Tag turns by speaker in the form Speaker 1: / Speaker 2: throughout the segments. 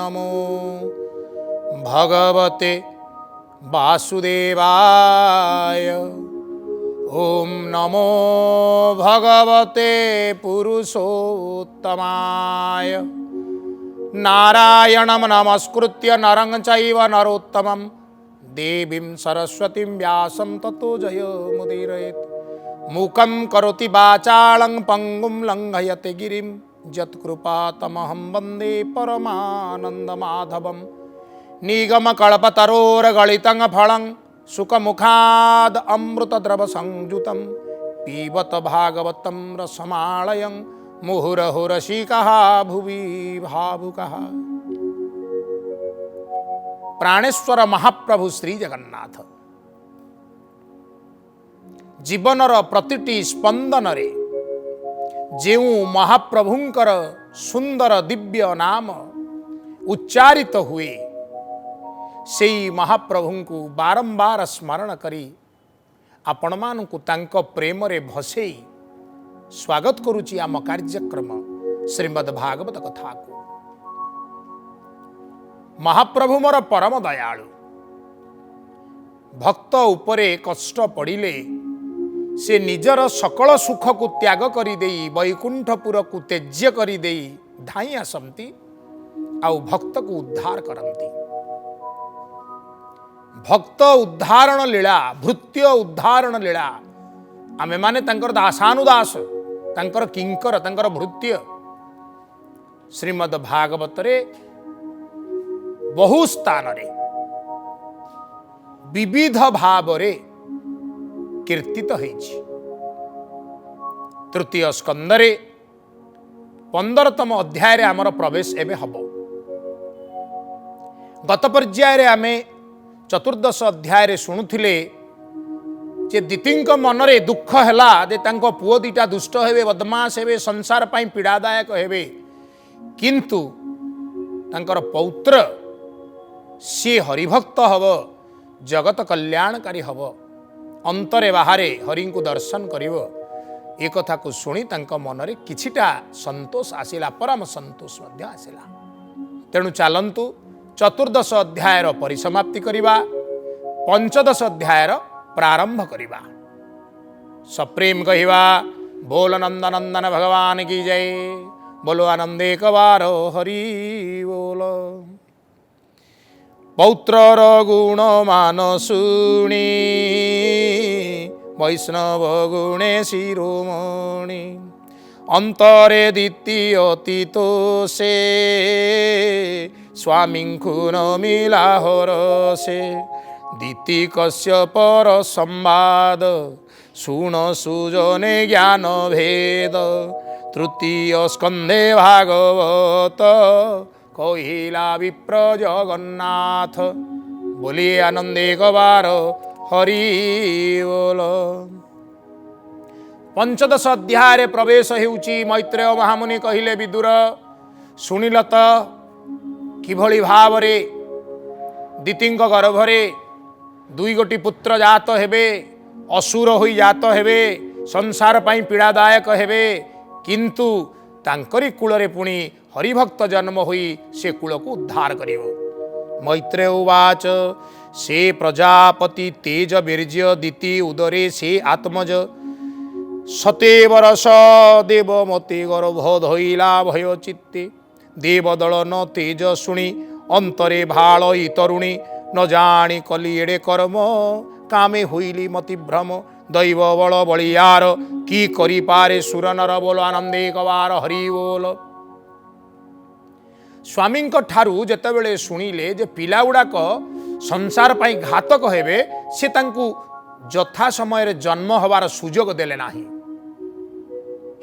Speaker 1: नमो भगवते वासुदेवाय। ओम नमो भगवते पुरुषोत्तमाय। नारायणं नमस्कृत्य नरं चैव नरोत्तमं देवीं सरस्वतीं व्यासं ततो जयमुदीरयेत्। मूकं करोति वाचालं पंगुं लंघयते गिरिं यत्कृपातमहं वन्दे परमानन्दमाधवं। निगमकल्पतरोर्गलितं फलं सुखमुखाद् अमृतद्रवसंयुतं पिबत भागवतं रसमालयं मुहुरहुरसिकः भुवि भावुकः। प्राणेश्वर महाप्रभु श्री जगन्नाथ जीवनर प्रतिटी स्पंदन रे जेउ महाप्रभुंकर सुंदर दिव्य नाम उच्चारित हुए से महाप्रभु को बारंबार स्मरण करी आपण मानकु तांको प्रेम रे भसई स्वागत करुची आम कार्यक्रम श्रीमद् भागवत कथा को। महाप्रभु मोर परम दयालु। भक्त उपरे कष्ट पड़िले से निजर सकल सुख को त्याग करी देई वैकुंठपुर को त्याज्य करी देई धाई आसंती आउ भक्त को उद्धार करंती। भक्त उद्धारण लीला भृत्य उद्धारण लीला आमे माने तांकर दासानुदास तांकर किंकर तांकर भृत्य श्रीमद् भागवत रे बहु स्थान रे विविध भाव रे कीर्तित होइछि। तृतीय स्कंदरे 15तम अध्याय रे आमर प्रवेश एबे हबो। गत पर्याय रे आमे चतुर्दश अध्याय रे शुणुथिले जे दितिंक मनरे दुख हैला जे तांको पुओ दिटा दुष्ट हेबे बदमाश हेबे संसार पाई पीड़ादायक हेबे किंतु तांकर पौत्र सी हरिभक्त हब जगत कल्याणकारी हब अंतरे बाहरे हरि को दर्शन करिवो ए कथा को सुनी तांको मनरे किछिटा संतोष आसिला परम संतोष मध्य आसिला। तेणु चलंतु चतुर्दश अध्यायर परिसमाप्ति करिबा पंचदश अध्यायर प्रारंभ करिबा। सप्रेम कहिबा बोल नंदनंदन भगवान की जय। बोलो आनंदे कवारो हरि बोल। पौत्रर गुण मान शुणी वैष्णव गुणे शिरोमणि अंतरे द्वितीय तीतो से स्वामी खुन मिला हर से दीति कश्यपर संवाद सुन सुजने ज्ञान भेद तृतीय स्कंदे भागवत कहिला विप्र जगन्नाथ। बोलिए आनंदे कबार हरि बोल। पंचदश अध्याय प्रवेश हेउची मैत्रेय महामुनि कहिले विदुर शुणिल त किभଳି भावरे दितिंक गर्भरे दुई गोटी पुत्र जात हेबे असुर होई जात हेबे संसार पाई पीड़ादायक हेबे किंतु तांकरी कूलरे पुणी हरिभक्त जन्म होई से कूल को उद्धार करिवो। मैत्रेय उवाच से प्रजापति तेज वीर्य दीति उदरे से आत्मज सते बरस देव मते गर्भ धइला भय चित्ते देवदल न तेज शुणी अंतरे भाल तरुणी न जानी कली एड़े कर्म कामे हुईली मति भ्रम दैव बल बलियार की करी पारे सुर नर। बोल आनंदे कवार हरि बोल। स्वामी ठारू जेतेबेले शुणिले जे पिला गुड़ाक संसार पाई घातक हेबे से तांकु यथा समय जन्म हबार सुजोग देले नाही।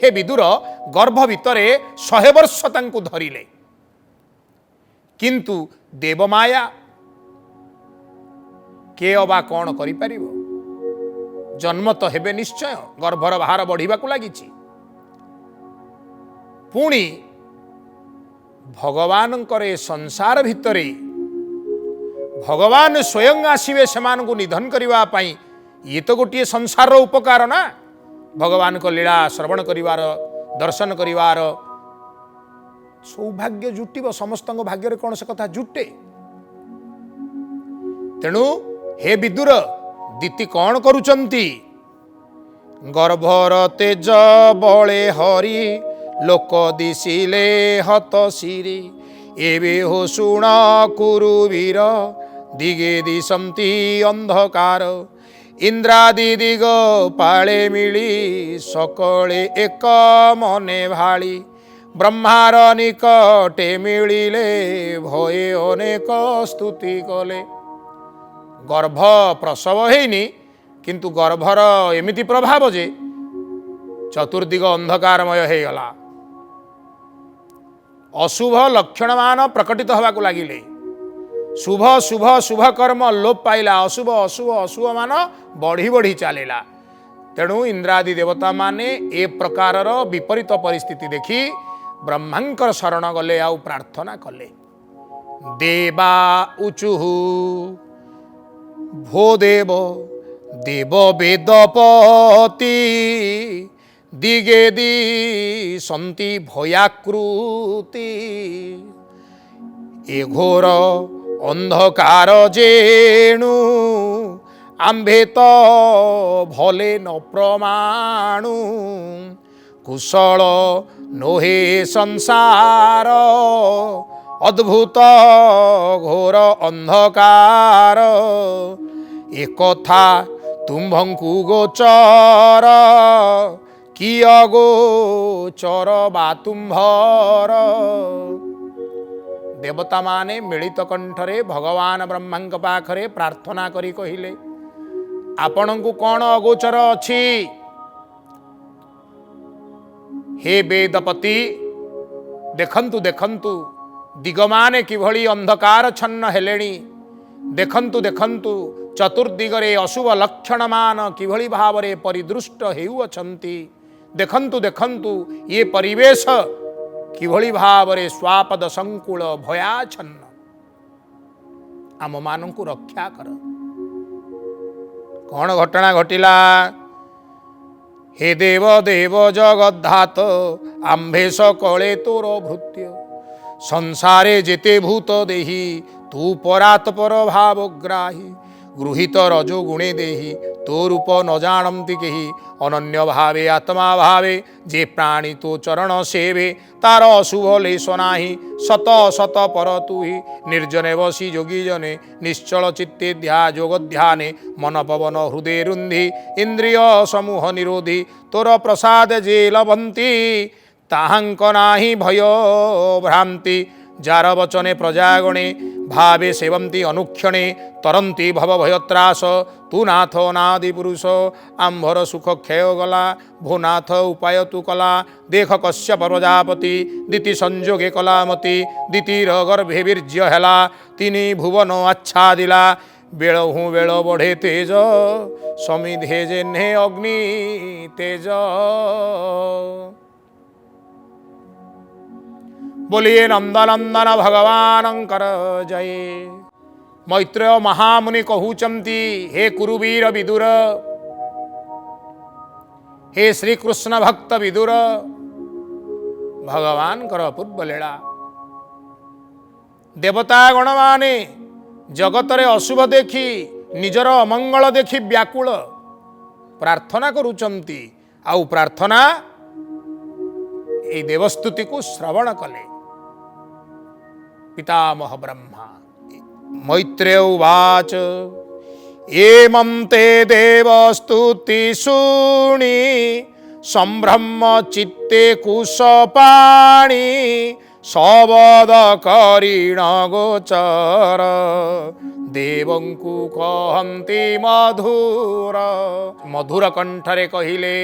Speaker 1: हे विदुर गर्भ भितरे 100 वर्ष तांकु धरिले किंतु देवमाया के अबा कौन करि परिबो। जन्म तो हेबे निश्चय गर्भर बाहर बढ़िबा को लागिछि पुणी भगवान करे संसार भितरे भगवान स्वयं आसीबे सेमान को निधन करिवा पाई ये तो गोटे संसार उपकार ना। भगवान को लीला श्रवण करिवार दर्शन करिवार सौभाग्य जुटिब समस्त भाग्य कौन से कथा जुटे। तेणु हे विदुर दिति कौन करुचंती गर्भर तेज बळे हरि लोक दिशिले हत सिरी एबे हो शुण कुरुवीर दिगे दिशंती अंधकार इंद्रादि दिग पाळे मिली सकळे एक मने भाळी ब्रह्मार निकटे मिलिले भये अनेक स्तुति कले। गर्भ प्रसव हेनी किंतु गर्भर एमिति प्रभाव जे चतुर्दिग अंधकारमय हो गला। अशुभ लक्षणमान प्रकटित होगा लगिले शुभ शुभ शुभ कर्म लोप पाइला अशुभ अशुभ अशुभ मान बढ़ी बढ़ी चलेला। तेणु इंद्रादि देवता माने ए प्रकारर विपरीत परिस्थिति देखि ब्रह्मांकर शरण गले आउ प्रार्थना कले। देवा उचुहु भो देव देव वेदपति दिगे दिशंति भयाकृति ए घोर अंधकार जेणु आंबे तो भले न प्रमाणु कुशल नोहे संसार अद्भुत घोर अंधकार एकथा तुम्भंकु गोचर किय गोचर बा तुम्भर। देवता माने मिलित कंठरे भगवान ब्रह्मांक पाखरे प्रार्थना करी कहिले आपनकु कौन अगोचर अछि हे वेदपति देखंतु देखंतु दिगमाने किभली अंधकार छन्न हेलेणी देखंतु देखंतु चतुर्दिगरे अशुभ लक्षण मान किभली भावरे परिदृष्ट हेउअछंती देखंतु देखंतु ये परिवेश किभली भावरे स्वापद संकुल भयाछन्न आम मानंकु रक्षा कर। कौन घटना घटिला हे देव देव जगद्धात आंभे सकले तोर भृत्य संसारे जेते भूत देही तू परात्पर भावग्राही गृहीत रजो गुणे देही तो रूप न जानती केही अनन्य भावे आत्मा भावे जे प्राणी तो चरण सेवे तार अशुभ लेश नाही सत सत पर तु ही निर्जने बसी योगी जने निश्चल चित्ते ध्या जोग ध्याने मन पवन हृदय रुंधि इंद्रिय समूह निरोधी तोर प्रसाद जे लभंती ताहांक नाही भय भ्रांति जार वचने प्रजागणे भावे सेवंती अनुक्षणे तरंती भव भयत्रास तू नाथ नादि पुरुष आंभर सुख क्षय गला भूनाथ उपाय तू कला देख कश्यप प्रजापति दिति संजोगे कलामती दितिर गर्भे वीर्य हेला तिनि भुवन आच्छादिला बेल हूँ बेल बढ़े तेज समिधे जेन्हे अग्नि तेज। बोलिए नंदनंदन भगवानंकर जय। मैत्रेय महामुनि कहूचंती हे कुरुवीर विदुर हे श्रीकृष्ण भक्त विदुर भगवान कर अपूर्व लीला देवतागण माने जगतरे अशुभ देखी निजर अमंगल देखी व्याकुल प्रार्थना करुचंती आउ प्रार्थना ए देवस्तुति को श्रवण कले। पितामह ब्रह्मा मैत्रेय उवाच एमं ते देवस्तुति शुणि संभ्रम चित्ते कुशपाणि सबद करीण गोचर देवंकु कहन्ति मधुर मधुर कंठरे कहिले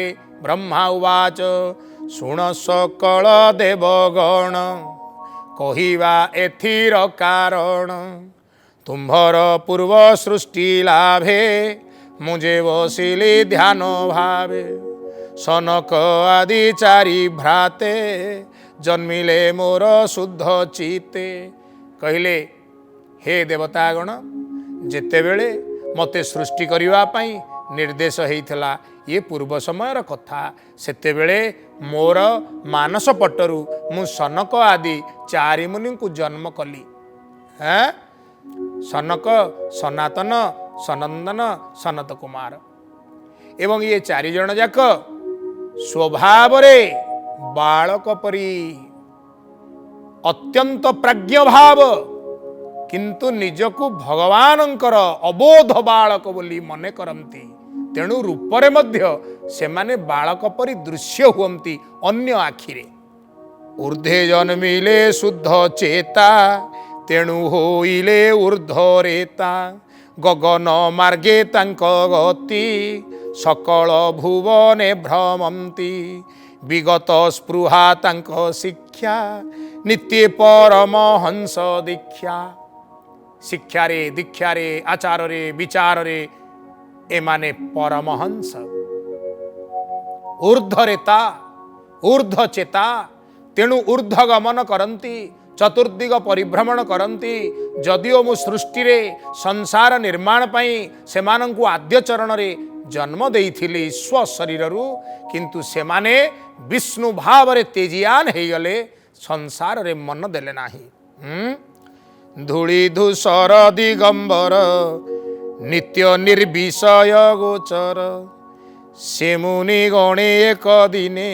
Speaker 1: ब्रह्मा उवाच शुण सकल देवगण कहिबा एथिर कारण तुम्भर पूर्व सृष्टि लाभे मुझे बसिली ध्यान भावे सनक आदि चारि भ्राते जन्मिले मोर शुद्ध चित्ते। कहले हे देवतागण जेते बेले मते सृष्टि करिवा पई निर्देश होइथिला ये पूर्व समयर कथा सेतेबेले मोर मानस पटरु मु सनक आदि चारि मुनि को जन्म कली हैं सनक सनातन सनंदन सनत कुमार एवं ये चारि जन जाक स्वभाव रे बालक परी अत्यंत प्राज्ञ भाव किंतु निजकु भगवानंकर अबोध बालक बोली मने करंती तेणु रूपरे मध्य सेमाने बालक परी दृश्य हुअंती अन्य आखिरे ऊर्ध्वे जन्मिले शुद्ध चेता तेणु होइले ऊर्ध्वरेता गगन मार्गे तांक गति सकल भुवने भ्रमंती विगत स्पृहा तांक शिक्षा नित्य परमहंस दीक्षा शिक्षा रे दीक्षा रे आचार रे विचार रे एमाने परमहंस ऊर्ध्वरेता ऊर्ध्व चेता तेणु ऊर्ध्व गमन करंती चतुर्दिग परिभ्रमण करंती जदिओ मु सृष्टि रे संसार निर्माण पई सेमानंकु आद्य चरण रे जन्म देइथिली स्व शरीररु किंतु सेमाने विष्णु भाव रे तेजियान हे गले संसार रे मन देले नाही धूଳି धूसर दिगंबर नित्य निर्विषय गोचर से मुनि गणे एक दिने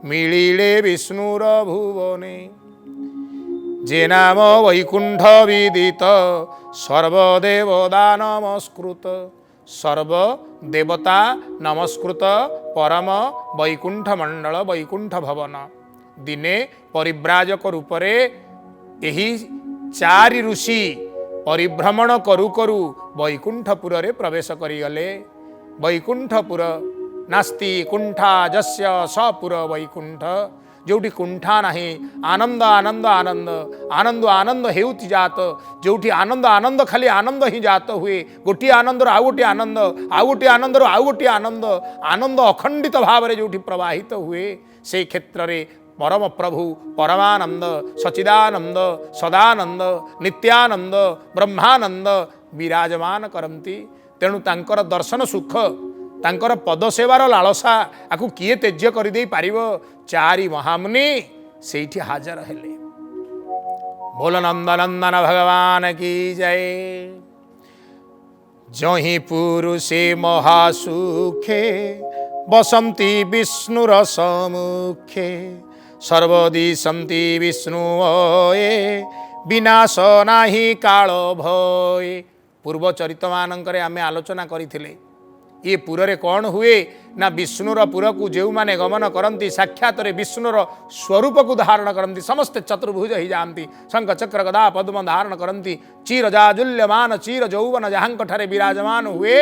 Speaker 1: मिलिले विष्णुर भुवने जे नाम वैकुंठ विदित सर्वदेवता नमस्कृत सर्वदेवता नमस्कृत परम वैकुंठ मंडल वैकुंठ भवन दिने परिव्राजक रूपरे एही चारि ऋषि परिभ्रमण करू करू वैकुंठपुर रे प्रवेश करिगले वैकुंठपुर नास्ति कुंठा जस्य सपुर वैकुंठ जोठी कुंठा नाही आनंद आनंद आनंद आनंद आनंद हेउति जात जोठी आनंद आनंद खाली आनंद ही जात हुए गोटी आनंद आउ गोटी आनंद आउ गोटी आनंद आउ गोटी आनंद आनंद अखंडित भाव रे जोठी प्रवाहित हुए से क्षेत्र रे परम प्रभु परमानंद सचिदानंद सदानंद नित्यानंद ब्रह्मानंद विराजमान करंती तेणु तांकर दर्शन सुख तांकर पद सेवार लालसा आकु किए तेज्य कर दे पारिबो चारि महामुनि सेठी हाजर हेले बोल नंदनंदन भगवान की जय जहि पुरुषे महासुखे बसंती विष्णुर सम्मुखे सर्वदिशन्ति विष्णुये विनाश नाही काल भय पूर्व चरित मानकरे आमे आलोचना करिथिले ये पुरे कौन हुए ना विष्णुर पुर को जो माने गमन करती साक्षात विष्णुर स्वरूप को धारण करती समस्ते चतुर्भुज ही जाती शंख चक्र गदा पद्म धारण करती चीर जाजुल्यमान चीर जौवन जहां विराजमान हुए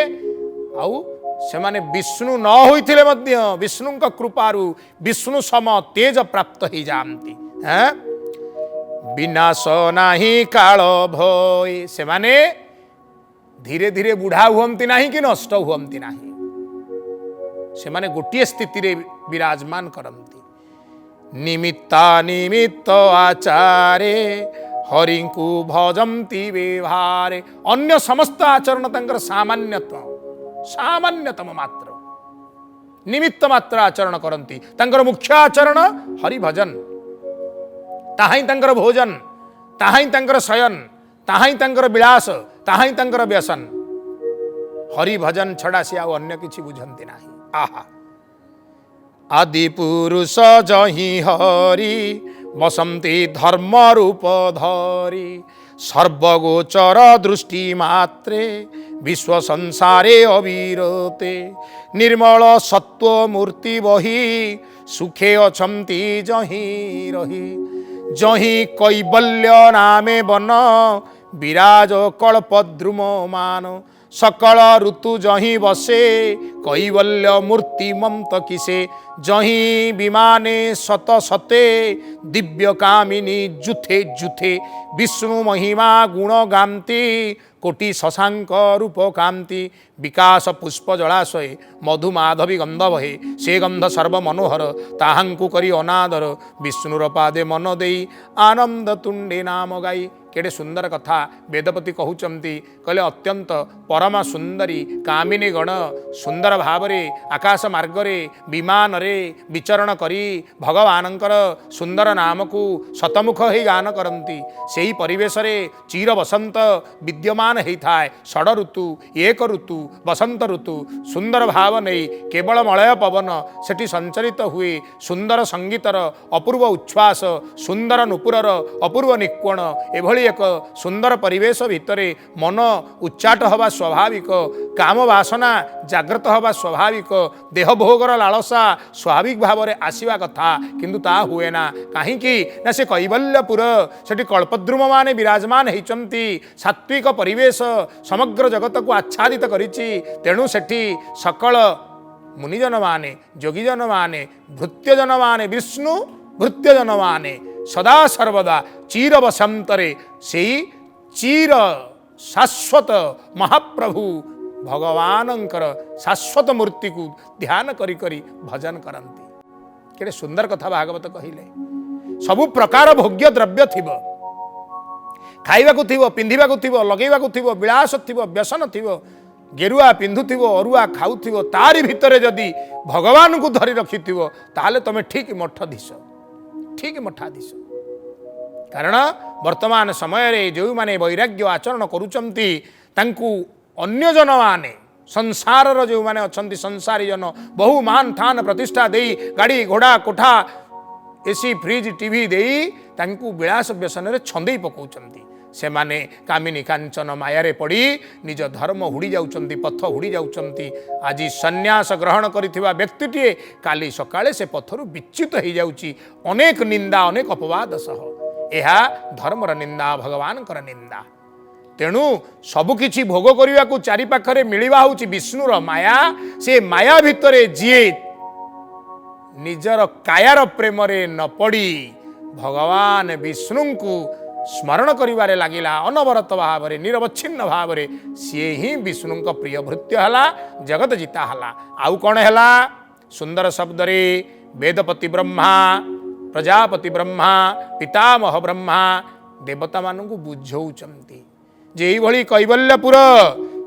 Speaker 1: आउ से माने विष्णु न होइथिले मध्य विष्णु कृपारु विष्णु सम तेज प्राप्त ही जाती विनाश नाही काल भय से माने धीरे धीरे बुढ़ा हुअंती नाही कि नष्ट हुअंती नाही से माने गोटिए स्थिति रे विराजमान करंती निमित्ता निमित्त आचारे हरि को भजंती व्यवहारे अन्य समस्त आचरण तंकर सामान्यतम मात्र निमित्त मात्र आचरण करंती तंकर मुख्य आचरण हरि भजन ताहाई तंकर भोजन ताहाई तंकर शयन ताहाई तंकर विलास ताहाई तंकर व्यसन हरि भजन छड़ा से आउ अन्य किछि बुझंती नाही आहा आदि पुरुष जहि हरि बसंती धर्म रूप धरी सर्वगोचर दृष्टि मात्रे विश्व संसारे अविरते निर्मल सत्व मूर्ति बही सुखे अछंती जहि रही जहि कैबल्य नामे बन विराज कल्पद्रुम मान सकल ऋतु जहि बसे कैवल्य मूर्ति ममत किसे जही विमाने सत सते दिव्य कामिनी जुथे जुथे विष्णु महिमा गुण गांती कोटि शशांक रूप कांति विकास पुष्प जलाशय मधु माधवी गंध बहे से गंध सर्व मनोहर ताहांकु करी अनादर विष्णुर पादे मन देई आनंद तुंडे नाम गाई। केड़े सुंदर कथा वेदपति कहउचंती कहले अत्यंत परमा सुंदरी कामिनी गण सुंदर भावरे आकाश मार्गरे विमान रे विचरण करी भगवानंकर सुंदर नाम को शतमुख ही गान करती सेही परिवेश रे चीर बसंत विद्यमान होता है षड ऋतु एक ऋतु बसंत ऋतु सुंदर भाव नहीं केवल मलय पवन सेठी संचरित हुए सुंदर संगीतर अपूर्व उच्छ्वास सुंदर नुपुरर अपूर्व निकोण एभली एक सुंदर परिवेश भितरे मन उच्चाट हवा स्वाभाविक काम वासना जागृत हवा स्वाभाविक देह भोगर लालसा स्वाभाविक भाव में आसवा कथा किंतु ता हुए ना कहीं ना से कैवल्यपुर सेठी कल्पद्रुम माने विराजमान होती सात्विक परिवेश समग्र जगत को आच्छादित करिछि तेणु सेठी सकल मुनिजन माने जोगीजन माने भृत्यजन माने विष्णु भृत्यजन माने सदा सर्वदा चीर बसंतरे से चीर शाश्वत महाप्रभु भगवानंकर शाश्वत मूर्ति को ध्यान करी करी भजन करती। केड़े सुंदर कथा भागवत कहिले सबु प्रकार भोग्य द्रव्य थिबो खाइबा को थिबो पिंधिबा को थिबो लगेबा को थिबो विलास थिबो व्यसन थिबो गेरुआ पिंधुथिबो अरुआ खाउथिबो तारी भितरे जदि भगवान को धरी रखिथिबो ताले तमे ठीक मठाधीश ठीक मठाधीश कारण वर्तमान समय रे जो माने वैराग्य आचरण करूचंती तांकु अन्य जन माने संसार रो जो माने अछंती संसारी जन बहु मान थान प्रतिष्ठा देई गाड़ी घोड़ा कोठा एसी फ्रिज टीवी देई तांकु विलास व्यसन रे छंदेई पकाउचंती से माने कामिनी कांचन मायारे पड़ी निज धर्म हुड़ी जाउचंती पथ हुड़ी जाउचंती। आज सन्यास ग्रहण करिथिबा व्यक्तिटीए काली सकाळे से पथरु विच्युत हो जाउची अनेक निंदा अनेक अपवाद सह एहा धर्मर निंदा भगवानकर निंदा। तेणु सबुकिछि भोग करिया को चारि पाखरे मिलिबा होउची विष्णुर माया से माया भितरे जिए निजर कायार प्रेम रे न पड़ी भगवान विष्णु को स्मरण करिवारे लागिला अनवरत भाव में निरवच्छिन्न भाव में सी ही विष्णु प्रिय भृत्य हला जगत जीता हला। आउ कौन हला सुंदर शब्द रे वेदपति ब्रह्मा प्रजापति ब्रह्मा पितामह ब्रह्मा देवता मानू बुझौचंती जे भली कैवल्यपुर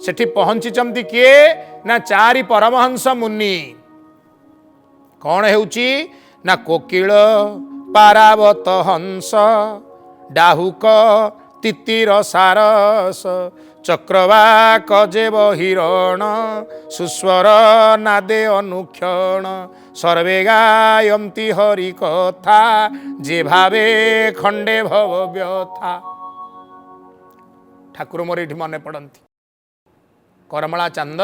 Speaker 1: सेठी पहुंचीचंती किए ना चारि परमहंस मुनि कौन हेउची ना कोकिल पारावत हंस डाहुक तितिर सारस चक्रवाक जेव हिरण सुस्वर नादे अनुक्षण सर्वे गायन्ति हरि कथा जे भावे खंडे भव व्यथा। ठाकुर मोर ये मन पड़ती करमला चांद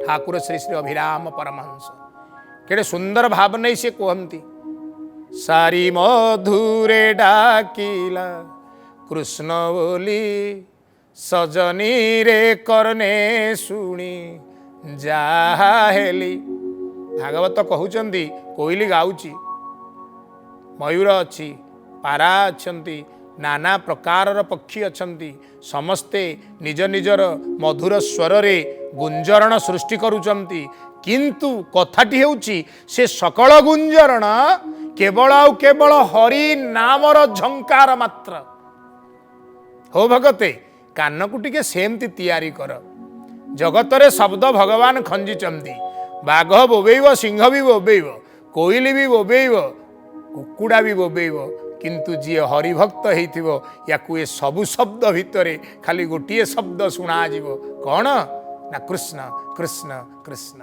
Speaker 1: ठाकुर श्री श्री अभिराम परमहंस केड़े सुंदर भाव नहीं से कहती सारी मधुरे डाकिला कृष्ण बोली सजनी रे करने शुणी जाहेली। भागवत कहउचंदी कोइली गाउची मयूर अच्छी पारा अच्छंती नाना प्रकार पक्षी अच्छंती समस्ते निज निजर मधुर स्वर रे गुंजरण सृष्टि करुचंती किंतु कथाटी हेउची से सकल गुंजरण केवल आउ केवल हरि नामर झंकार मात्र हो भगते कान को टिके सेमती तैयारी कर जगतरे शब्द भगवान खंजीचंती बाघ बोबेइब सिंह भी बोबेइब कोइली भी बोबेइब कुकुड़ा भी बोबेइब किंतु जी हरिभक्त होइथिबो याकु ए सबु शब्द भितरे खाली गोटिए शब्द शुणा जीवो कौन ना कृष्ण कृष्ण कृष्ण।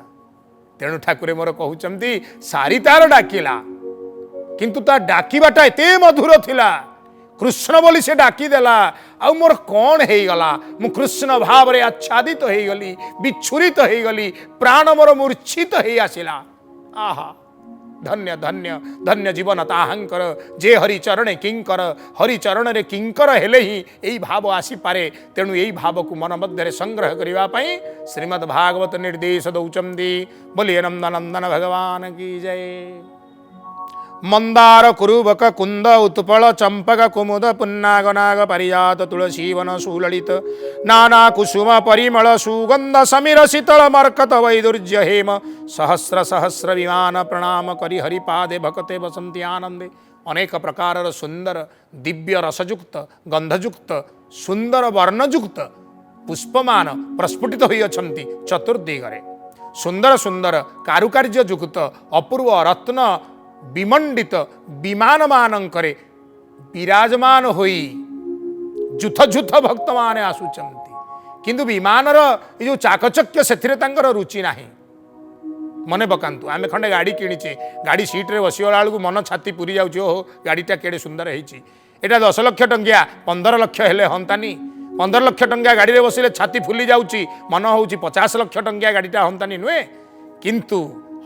Speaker 1: तेणु ठाकुर मोर कहउचंती सारी तार डाकिला किंतु ता डाकिबाटा एते मधुर थिला कृष्ण बोली से डाकी देला आ मोर कौन हे गला मु कृष्ण भाव रे आच्छादित हो गली विच्छुरित हो गली प्राण मोर मूर्छित हो आसिला। आहा धन्य धन्य धन्य जीवन ताहांकर जे हरिचरणे किंकर हरिचरण रे किंकर हेले ही यही भाव आसीपे तेणु यही भाव को मन मध्य संग्रह करने श्रीमद् भागवत निर्देश दौचंदी बोलिए नंदनंदन भगवान की जय। मंदार कुरुबक कुंद उत्पल चंपक कुमुद पुन्नाग नाग परिजात तुलसी वन सुललित नाना कुसुम परिमल सुगंध समीर शीतल मर्कत वैदुर्य हेम सहस्र सहस्र विमान प्रणाम करि हरिपादे भक्ते वसंती आनंदे। अनेक प्रकार सुंदर दिव्य रसयुक्त गंधयुक्त सुंदर वर्णयुक्त पुष्पमान प्रस्फुटित होई अछंती चतुर्दिगरे सुंदर सुंदर कारुकार्य युक्त अपूर्व रत्न विमंडित विमान मानकरे विराजमान होई जुथ जुथ भक्त माने आसुचंती किंतु विमानर ये जो चाकचक्य से रुचि नाही। मने पकांतु आमे खंडे गाड़ी किणीचे गाड़ी सीट रे बसीगला बेलू मन छाती पूरी जाऊँ ओहो गाड़ीटा केड़े सुंदर होईची एटा 10 लाख टंकिया 15 लाख हेले हंतानी 15 लाख टंकिया गाड़ी रे बसिले छाती फुली जाऊँची मन होउची 50 लाख टंकिया गाड़ीटा हंतानी नुहे किंतु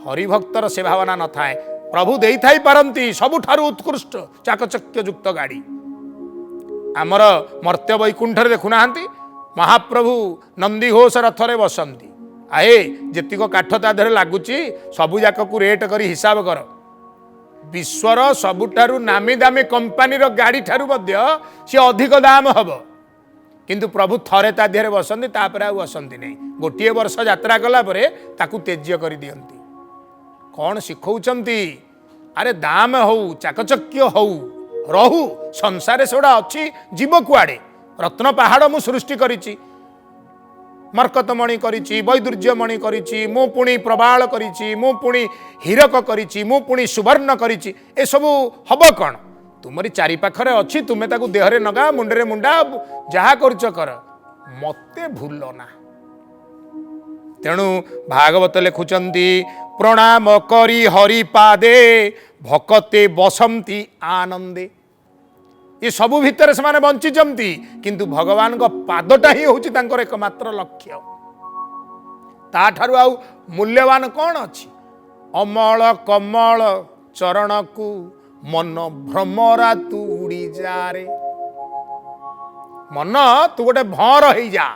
Speaker 1: हरिभक्तर से भावना न थाए प्रभु देई थाई पारंती सबुठारु उत्कृष्ट चाकचक्य युक्त गाड़ी आमर मर्त्य वैकुंठ देखुना महाप्रभु नंदी घोष रथरे बसंती आए जेतिक काठ ता देहरे लागुची सबु जाक को रेट करी हिसाब कर विश्वर सबुठारु नामी दामी कंपानी रो गाड़ी ठारु मध्य सी अधिक दाम हबो किंतु प्रभु थरे ता देहरे बसंती तापरे आ बसंती नहीं गोटे वर्ष यात्रा कला परे ताकू तेज्य कर दियंती। कौन शिखौचंती अरे दाम हौ चाकचक्य हौ रहु संसार से अच्छी जीव कुआड़े रत्न पहाड़ मु सृष्टि करिछि मर्कतमणि करिछि वैदुर्यमणि करिछि मु पुणी प्रबाल करिछि मु पुणी हीरक करिछि मु पुणी सुवर्ण करिछि ए सबु हब कौन तुमरी चारि पाखरे अच्छी तुमे ताकू देहरे नगा मुंडरे मुंडा जहा करुच कर मते भूल ना। तेणु भागवत लिखुचंती प्रणाम करी हरिपादे भकते बसंती आनंदे। ये सबु भितर से माने बंचिचंती किंतु भगवान को पादटा ही होची तांकर एकमात्र लक्ष्य ता ठारु आउ मूल्यवान कौन अछि अमल कमल चरण को मन भ्रमरा तू उड़ी जा रे मन तू गोटे भर हो जा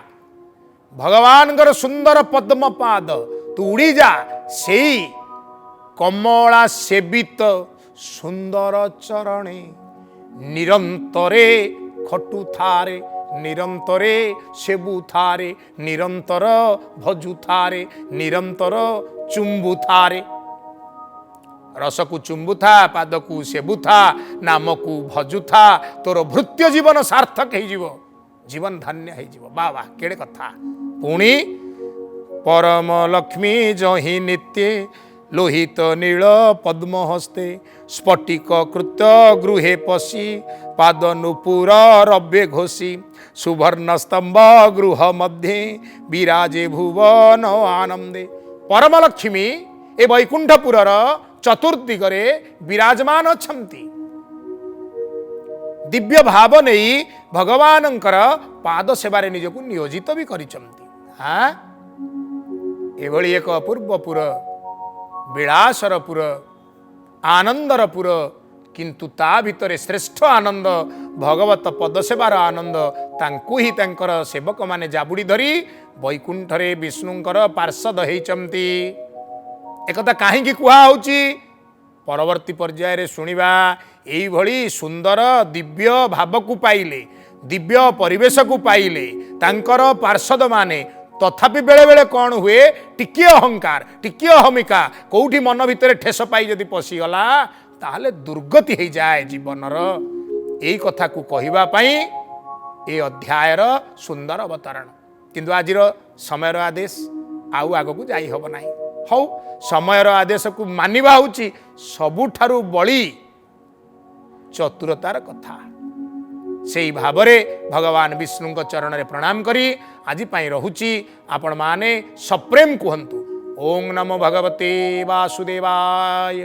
Speaker 1: भगवान सुंदर पद्म पाद तू उड़ी जा से कमला सेवित सुंदर चरणे निरंतरे खटु थारे निरंतरे सेबु थारे निरंतर भजु थारे निरंतर चुंबु थारे रस को चुंबु था पाद को सेबु था नाम को भजु था तोर भृत्य जीवन सार्थक हो जीवन धन्य हो बाबा केड़े कथा पुणी परम लक्ष्मी जहि नित्य लोहित नील पद्म हस्ते स्फटिक कृत गृहे पशी पाद नुपुर रव्य घोषी सुवर्ण स्तंभ गृह मध्य विराजे भुवन आनंदे। परम लक्ष्मी ए वैकुंठपुरर चतुर्दिगरे विराजमान अछंती दिव्य भाव नहीं भगवानंकर पाद सेवारे निजको नियोजित भी करिसंती। हाँ एभली एक अपूर्वपुर विलासरपुर आनंदरपुर किंतु ता भितर श्रेष्ठ आनंद भगवत पदसेवार आनंद तांकु ही तांकर सेवक माने जाबुड़ी धरी वैकुंठरे विष्णुंकर पार्षद होइचंती। एकथा काहींकी कुहा होउची परवर्ती पर्याय रे सुनिबा एई भली सुंदर दिव्य भाव को पाइले दिव्य परिवेश को पाइले तांकर पार्षद माने तथापि बेले बेले कौन हुए टिके अहंकार टिके अहमिका कौटी मन भितर ठेस पाई जदि पशिगला ताहले दुर्गति हो जाए जीवनर यही कथा को कहवा पाई ए अध्यायर सुंदर अवतरण किंतु आजिर समयर आदेश आउ आग को जाई हब नाही हौ समयर आदेश को मानिबा होची सबुठारु बळी चतुरतार कथा से भावरे भगवान विष्णु चरण में प्रणाम करी आज पाई रहुची आपण माने सप्रेम कहंतु ओम नमो भगवते वासुदेवाय।